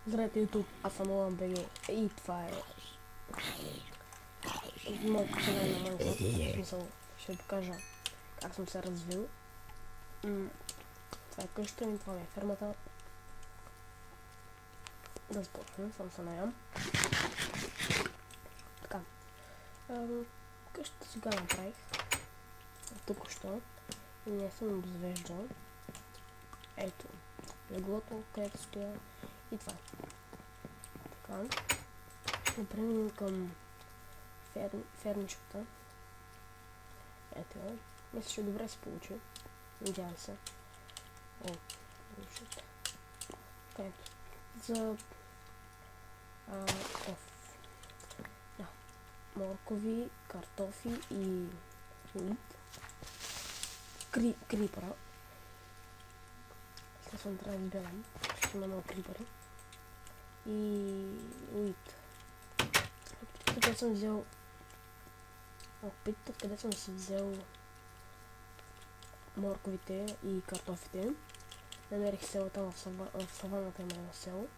Здравейте, YouTube, аз съм Олан БГ и това е моят канал на Майнкрафт. В смисъл, ще ви покажа как съм се развил. Това е къщата ми, това ми е фермата. Да започнем, само се наям. Така. Къщата сега направих. Току-що. И не съм обзвеждал. Ето. Леглото, където стоя. И това. Така. Да преминем към фермичката. Ето я. Мисля, че добре се получи. Надявам се. О, получите. Така ето. За да. Моркови, картофи и уит. Крипера. Естествено трябва да изберем. Ще има много крипери. И уит. Къде съм взел опит, къде съм си взел морковите и картофите. Намерих селото в саваната, има едно село.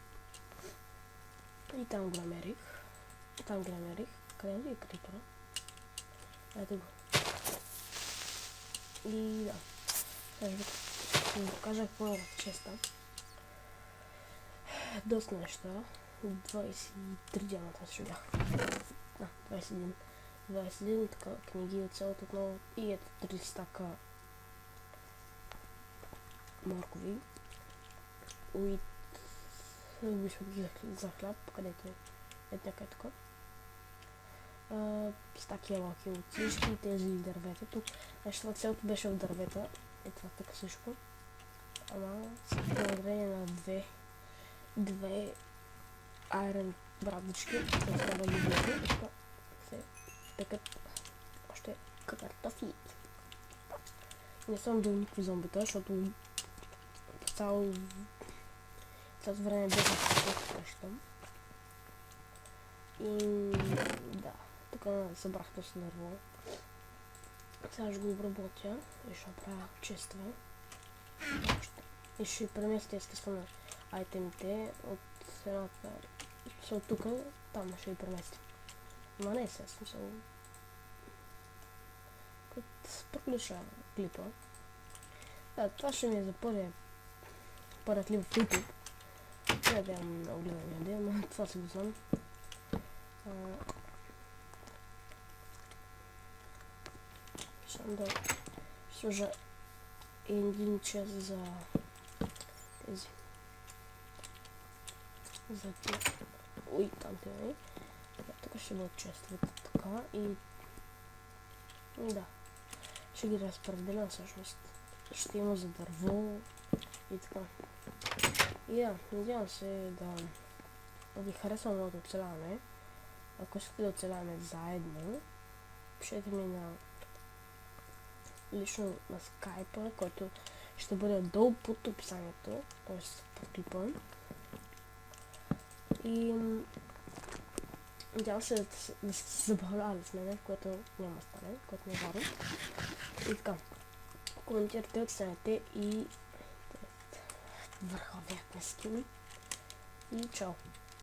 И там го намерих. Къде е крипера? Ето го. И да. Сега ще ви покажа какво е в честа. Доста неща. 23 дена това ще бях. 21 така книги от селото отново и ето 3 стака моркови. Уит. Виждам ги за хляб, където е. Ето някъде така. Стаки ялаки от всички тези дървета. Тук, значи това селото беше в дървета. Ето това така всичко. Ама с благодарение на две айрон брадички, които трябва да ги влезе. Се пекат още картофи. Не съм бил никакви зомбита, защото цялото време беше срещам. И да, тук събрах доста дърво. Сега ще го обработя и ще направя честване. И ще преместя естествено айтемите от едната. От тук, там ще ги преместя. Ма не е сега смисъл. Като приключа клипа. Да, това ще ми е за първия клип в YouTube. Не да имам много гледания, но това си го знам. Ще да сложа един час за тези. За тия. Ой, там те е. Тук ще бъдат честват така и да. Ще ги разпределя всъщност. Ще има за дърво и така. И да, надявам се да ви харесва моето оцеляване. Ако искате да оцеляваме заедно, пишете ми лично на скайпа, който ще бъде долу под описанието, т.е. под клипа. И надявам се да се забавлявали с мене, което няма да стане, което не е вярно. И така, коментирайте, оценете и върховият на скин. И чао!